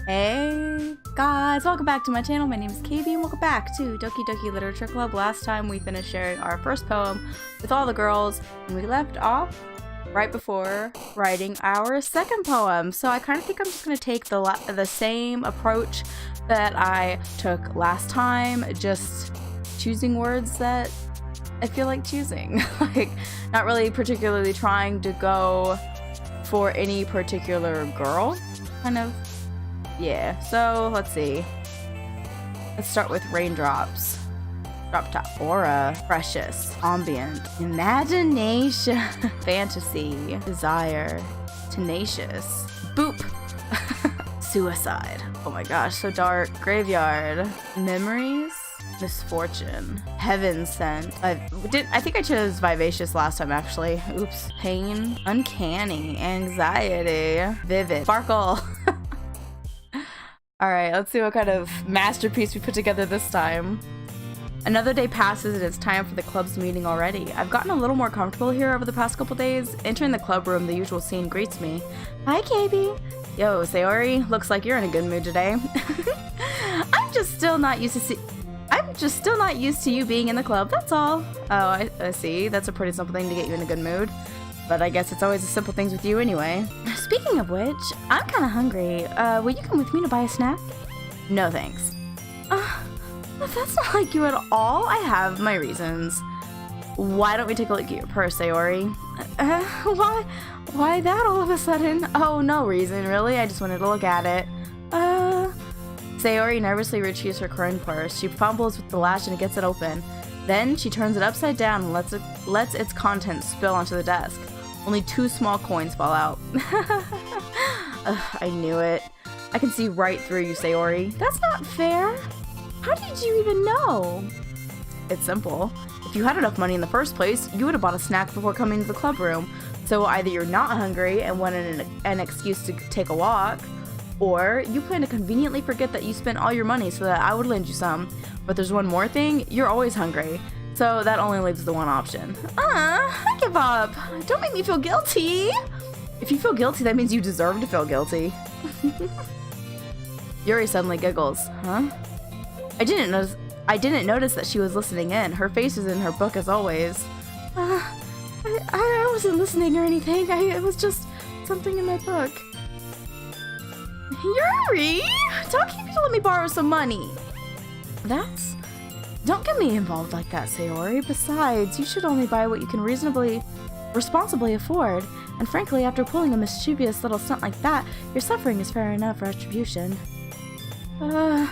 Hey guys, welcome back to my channel. My name is Caeby and welcome back to Doki Doki Literature Club. Last time we finished sharing our first poem with all the girls and we left off right before writing our second poem. So I kind of think I'm just going to take the same approach that I took last time, just choosing words that I feel like choosing. Like, not really particularly trying to go for any particular girl, kind of. Yeah, so let's see. Let's start with raindrops. Drop top. Aura. Precious. Ambient. Imagination. Fantasy. Desire. Tenacious. Boop. Suicide. Oh my gosh, so dark. Graveyard. Memories. Misfortune. Heaven sent. I think I chose vivacious last time actually. Oops. Pain. Uncanny. Anxiety. Vivid. Sparkle. Alright, let's see what kind of masterpiece we put together this time. Another day passes and it's time for the club's meeting already. I've gotten a little more comfortable here over the past couple days. Entering the club room, the usual scene greets me. Hi, Caeby. Yo, Sayori, looks like you're in a good mood today. I'm just still not used to you being in the club, that's all. Oh, I see. That's a pretty simple thing to get you in a good mood. But I guess it's always the simple things with you anyway. Speaking of which, I'm kind of hungry. Will you come with me to buy a snack? No thanks. That's not like you at all. I have my reasons. Why don't we take a look at your purse, Sayori? Why that all of a sudden? Oh, no reason, really. I just wanted to look at it. Sayori nervously retrieves her coin purse. She fumbles with the latch and it gets it open. Then she turns it upside down and lets its contents spill onto the desk. Only 2 small coins fall out. I knew it. I can see right through you, Sayori. That's not fair. How did you even know? It's simple. If you had enough money in the first place, you would have bought a snack before coming to the club room. So either you're not hungry and wanted an excuse to take a walk, or you plan to conveniently forget that you spent all your money so that I would lend you some. But there's one more thing, you're always hungry. So that only leaves the one option. I give up. Don't make me feel guilty. If you feel guilty, that means you deserve to feel guilty. Yuri suddenly giggles. Huh? I didn't notice that she was listening in. Her face is in her book as always. I wasn't listening or anything. It was just something in my book. Yuri! Don't keep me to let me borrow some money. Don't get me involved like that, Sayori. Besides, you should only buy what you can responsibly afford. And frankly, after pulling a mischievous little stunt like that, your suffering is fair enough for retribution. I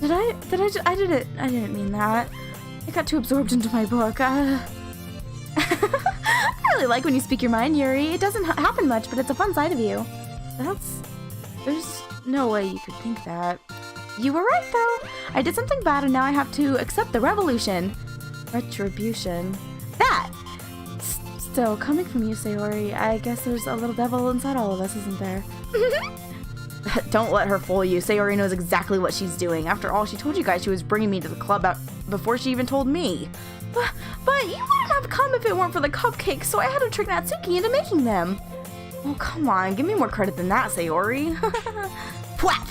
didn't mean that. I got too absorbed into my book. I really like when you speak your mind, Yuri. It doesn't happen much, but it's a fun side of you. There's no way you could think that. You were right, though. I did something bad and now I have to accept the revolution. Retribution. That! Still, coming from you, Sayori, I guess there's a little devil inside all of us, isn't there? Don't let her fool you. Sayori knows exactly what she's doing. After all, she told you guys she was bringing me to the club out before she even told me. But you wouldn't have come if it weren't for the cupcakes, so I had to trick Natsuki into making them. Oh, come on. Give me more credit than that, Sayori. Pwap!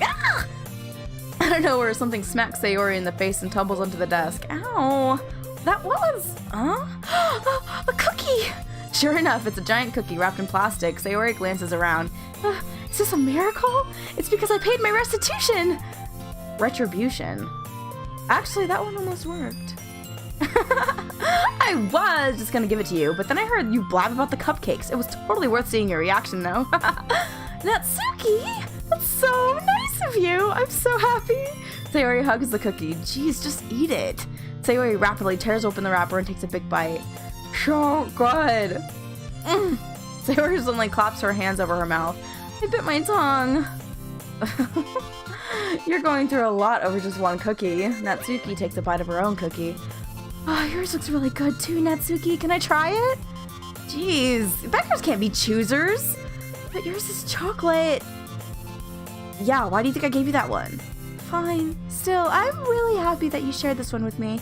Ah! I don't know where something smacks Sayori in the face and tumbles onto the desk. Ow! That was... Huh? A cookie! Sure enough, it's a giant cookie wrapped in plastic. Sayori glances around. Is this a miracle? It's because I paid my restitution! Retribution. Actually, that one almost worked. I was just gonna give it to you, but then I heard you blab about the cupcakes. It was totally worth seeing your reaction, though. Natsuki! That's so nice of you! I'm so happy! Sayori hugs the cookie. Jeez, just eat it. Sayori rapidly tears open the wrapper and takes a big bite. So good! Sayori suddenly claps her hands over her mouth. I bit my tongue. You're going through a lot over just one cookie. Natsuki takes a bite of her own cookie. Oh, yours looks really good too, Natsuki. Can I try it? Jeez, beggars can't be choosers. But yours is chocolate. Yeah, why do you think I gave you that one? Fine. Still, I'm really happy that you shared this one with me.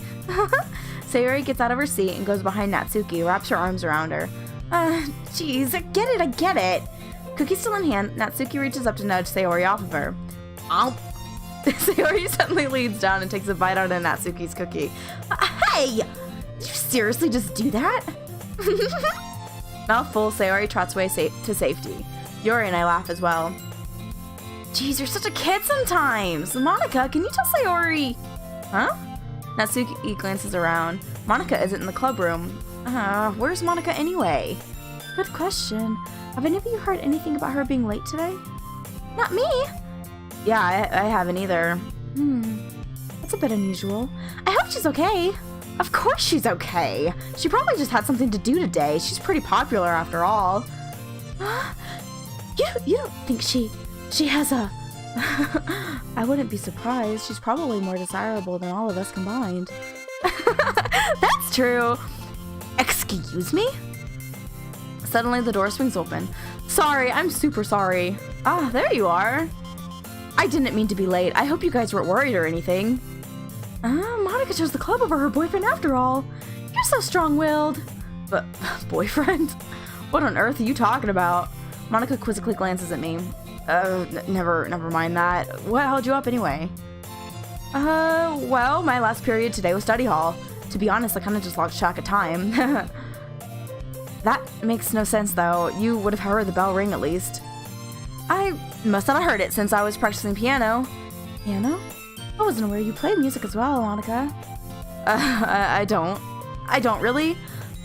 Sayori gets out of her seat and goes behind Natsuki, wraps her arms around her. Jeez, I get it. Cookie still in hand, Natsuki reaches up to nudge Sayori off of her. Sayori suddenly leans down and takes a bite out of Natsuki's cookie. Hey! Did you seriously just do that? Mouth full, Sayori trots away to safety. Yuri and I laugh as well. Jeez, you're such a kid sometimes! Monica, can you tell Sayori? Huh? Natsuki glances around. Monica isn't in the club room. Where's Monica anyway? Good question. Have any of you heard anything about her being late today? Not me! Yeah, I haven't either. That's a bit unusual. I hope she's okay. Of course she's okay. She probably just had something to do today. She's pretty popular after all. You don't think she has a... I wouldn't be surprised. She's probably more desirable than all of us combined. That's true. Excuse me? Suddenly the door swings open. Sorry, I'm super sorry. Ah, there you are. I didn't mean to be late. I hope you guys weren't worried or anything. Monica chose the club over her boyfriend after all. You're so strong-willed. But, boyfriend? What on earth are you talking about? Monica quizzically glances at me. Never mind that. What held you up anyway? Well, my last period today was study hall. To be honest, I kind of just lost track of time. That makes no sense, though. You would have heard the bell ring at least. I must not have heard it since I was practicing piano. Piano? I wasn't aware you played music as well, Monica. I don't really.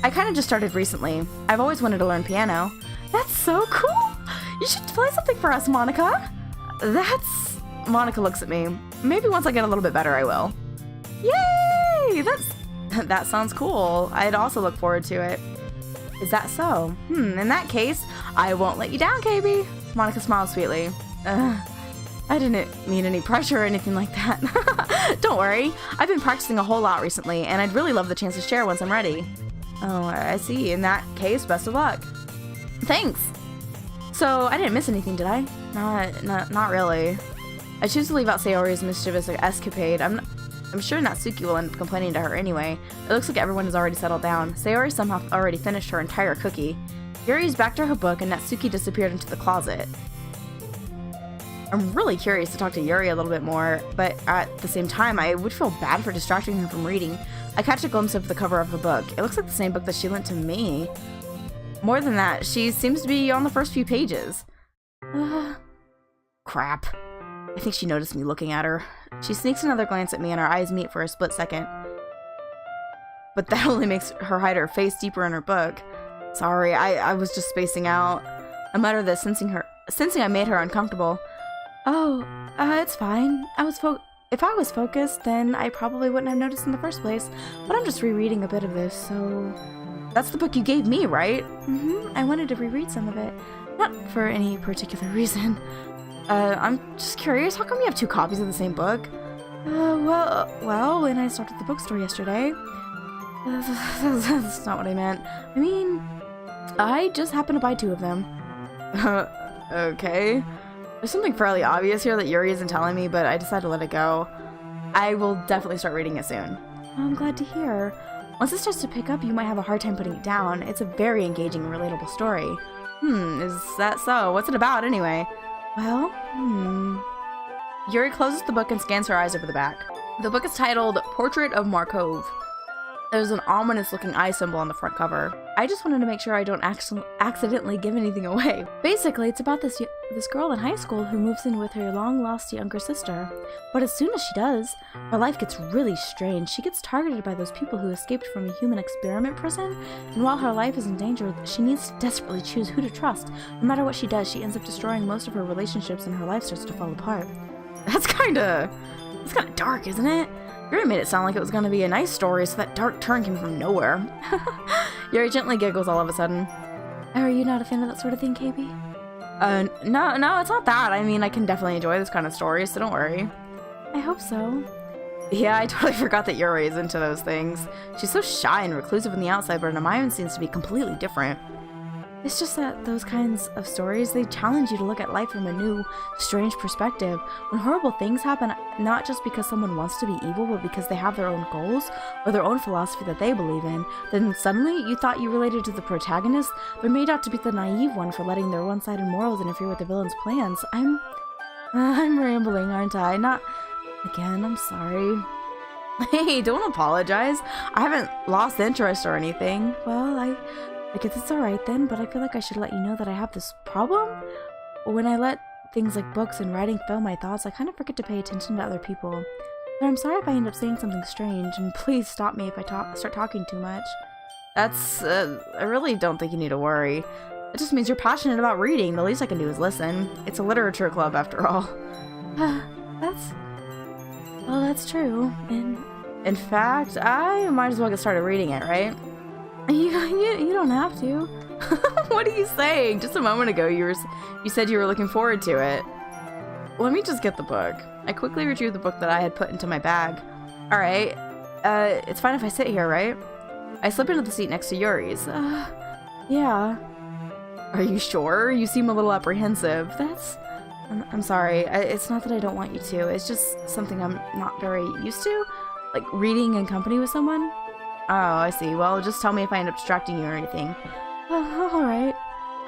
I kind of just started recently. I've always wanted to learn piano. That's so cool! You should play something for us, Monica. Monica looks at me. Maybe once I get a little bit better, I will. Yay! That sounds cool. I'd also look forward to it. Is that so? In that case, I won't let you down, Caeby. Monica smiles sweetly. I didn't mean any pressure or anything like that. Don't worry. I've been practicing a whole lot recently, and I'd really love the chance to share once I'm ready. Oh, I see. In that case, best of luck. Thanks. So, I didn't miss anything, did I? Not really. I choose to leave out Sayori's mischievous escapade. I'm sure Natsuki will end up complaining to her anyway. It looks like everyone has already settled down. Sayori somehow already finished her entire cookie. Yuri's back to her book, and Natsuki disappeared into the closet. I'm really curious to talk to Yuri a little bit more, but at the same time, I would feel bad for distracting her from reading. I catch a glimpse of the cover of her book. It looks like the same book that she lent to me. More than that, she seems to be on the first few pages. Crap. I think she noticed me looking at her. She sneaks another glance at me and our eyes meet for a split second. But that only makes her hide her face deeper in her book. Sorry, I was just spacing out. I mutter this, sensing I made her uncomfortable. Oh, it's fine. If I was focused, then I probably wouldn't have noticed in the first place. But I'm just rereading a bit of this, so... That's the book you gave me, right? I wanted to reread some of it. Not for any particular reason. I'm just curious, how come you have 2 copies of the same book? Well, when I stopped at the bookstore yesterday... That's not what I meant. I mean, I just happened to buy 2 of them. Okay. There's something fairly obvious here that Yuri isn't telling me, but I decided to let it go. I will definitely start reading it soon. I'm glad to hear. Once it starts to pick up, you might have a hard time putting it down. It's a very engaging and relatable story. Is that so? What's it about, anyway? Well, Yuri closes the book and scans her eyes over the back. The book is titled Portrait of Markov. There's an ominous-looking eye symbol on the front cover. I just wanted to make sure I don't accidentally give anything away. Basically, it's about this girl in high school who moves in with her long-lost younger sister. But as soon as she does, her life gets really strange. She gets targeted by those people who escaped from a human experiment prison, and while her life is in danger, she needs to desperately choose who to trust. No matter what she does, she ends up destroying most of her relationships and her life starts to fall apart. That's kinda dark, isn't it? Yuri made it sound like it was gonna be a nice story, so that dark turn came from nowhere. Yuri gently giggles all of a sudden. Are you not a fan of that sort of thing, Caeby? No, it's not that. I mean, I can definitely enjoy this kind of story, so don't worry. I hope so. Yeah, I totally forgot that Yuri is into those things. She's so shy and reclusive on the outside, but her mind seems to be completely different. It's just that those kinds of stories, they challenge you to look at life from a new, strange perspective. When horrible things happen, not just because someone wants to be evil, but because they have their own goals or their own philosophy that they believe in, then suddenly you thought you related to the protagonist, but made out to be the naive one for letting their one-sided morals interfere with the villain's plans. I'm rambling, aren't I? Not again, I'm sorry. Hey, don't apologize. I haven't lost interest or anything. Well, I guess it's alright then, but I feel like I should let you know that I have this problem. When I let things like books and writing fill my thoughts, I kind of forget to pay attention to other people. But I'm sorry if I end up saying something strange, and please stop me if I start talking too much. That's, I really don't think you need to worry. It just means you're passionate about reading. The least I can do is listen. It's a literature club after all. That's true. And in fact, I might as well get started reading it, right? You don't have to. What are you saying? Just a moment ago, you said you were looking forward to it. Let me just get the book. I quickly retrieved the book that I had put into my bag. All right. It's fine if I sit here, right? I slip into the seat next to Yuri's. Yeah. Are you sure? You seem a little apprehensive. I'm sorry. It's not that I don't want you to. It's just something I'm not very used to. Like reading in company with someone. Oh, I see. Well, just tell me if I end up distracting you or anything. Oh, alright.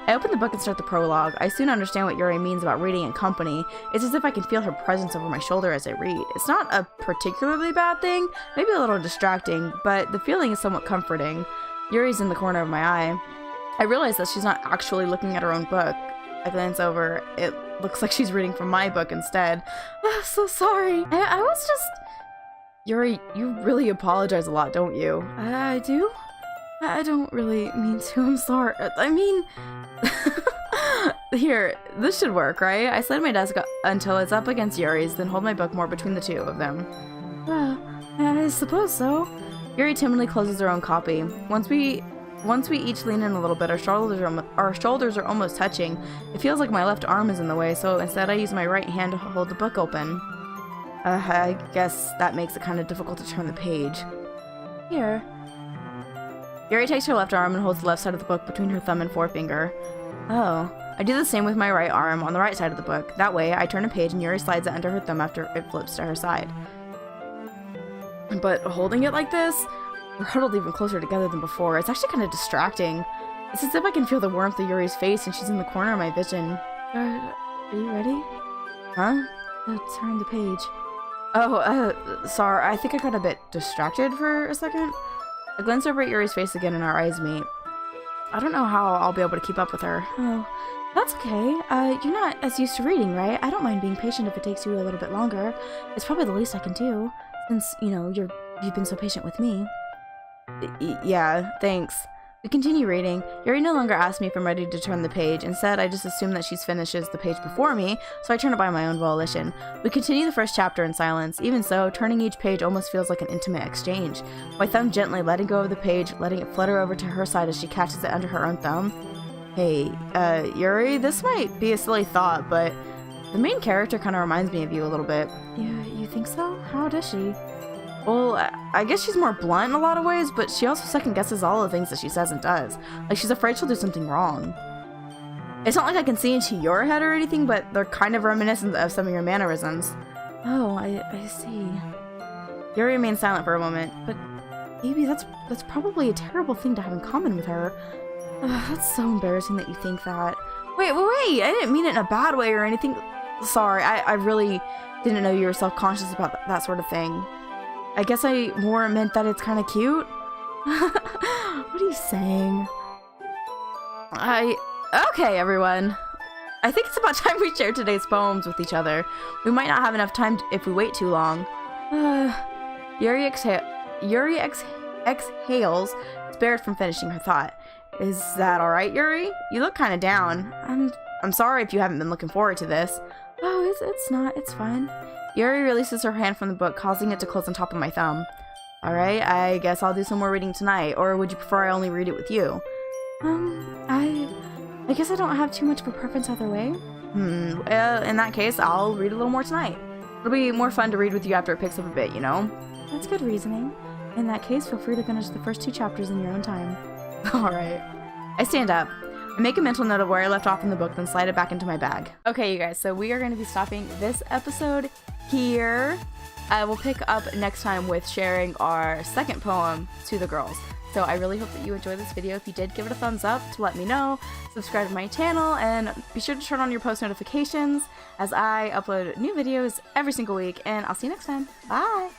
I open the book and start the prologue. I soon understand what Yuri means about reading in company. It's as if I can feel her presence over my shoulder as I read. It's not a particularly bad thing, maybe a little distracting, but the feeling is somewhat comforting. Yuri's in the corner of my eye. I realize that she's not actually looking at her own book. I glance over. It looks like she's reading from my book instead. Oh, so sorry. I was just... Yuri, you really apologize a lot, don't you? I do? I don't really mean to. I'm sorry. I mean... Here, this should work, right? I slide my desk until it's up against Yuri's, then hold my book more between the two of them. I suppose so. Yuri timidly closes her own copy. Once we each lean in a little bit, our shoulders are almost touching. It feels like my left arm is in the way, so instead I use my right hand to hold the book open. I guess that makes it kind of difficult to turn the page. Here. Yuri takes her left arm and holds the left side of the book between her thumb and forefinger. Oh. I do the same with my right arm on the right side of the book. That way, I turn a page and Yuri slides it under her thumb after it flips to her side. But holding it like this, we're huddled even closer together than before. It's actually kind of distracting. It's as if I can feel the warmth of Yuri's face and she's in the corner of my vision. Are you ready? Huh? Turn the page. Oh, sorry, I think I got a bit distracted for a second. I glance over at Yuri's face again and our eyes meet. I don't know how I'll be able to keep up with her. Oh, that's okay. You're not as used to reading, right? I don't mind being patient if it takes you a little bit longer. It's probably the least I can do, since, you know, you've been so patient with me. Yeah, thanks. We continue reading. Yuri no longer asks me if I'm ready to turn the page. Instead, I just assume that she finishes the page before me, so I turn it by my own volition. We continue the first chapter in silence. Even so, turning each page almost feels like an intimate exchange. My thumb gently letting go of the page, letting it flutter over to her side as she catches it under her own thumb. Hey, Yuri, this might be a silly thought, but the main character kind of reminds me of you a little bit. Yeah, you think so? How does she? Well, I guess she's more blunt in a lot of ways, but she also second-guesses all the things that she says and does. Like, she's afraid she'll do something wrong. It's not like I can see into your head or anything, but they're kind of reminiscent of some of your mannerisms. Oh, I see. Yuri remains silent for a moment, but maybe that's probably a terrible thing to have in common with her. That's so embarrassing that you think that. Wait, I didn't mean it in a bad way or anything. Sorry, I really didn't know you were self-conscious about that sort of thing. I guess I more meant that it's kind of cute. What are you saying? Okay, everyone. I think it's about time we share today's poems with each other. We might not have enough time if we wait too long. Yuri exhales, spared from finishing her thought. Is that alright, Yuri? You look kind of down. I'm sorry if you haven't been looking forward to this. Oh, it's not. It's fine. Yuri releases her hand from the book, causing it to close on top of my thumb. Alright, I guess I'll do some more reading tonight, or would you prefer I only read it with you? I guess I don't have too much of a preference either way. Well, in that case, I'll read a little more tonight. It'll be more fun to read with you after it picks up a bit, you know? That's good reasoning. In that case, feel free to finish the first 2 chapters in your own time. Alright. I stand up. and make a mental note of where I left off in the book, then slide it back into my bag. Okay, you guys, so we are going to be stopping this episode here. I will pick up next time with sharing our second poem to the girls. So I really hope that you enjoyed this video. If you did, give it a thumbs up to let me know. Subscribe to my channel, and be sure to turn on your post notifications as I upload new videos every single week. And I'll see you next time. Bye!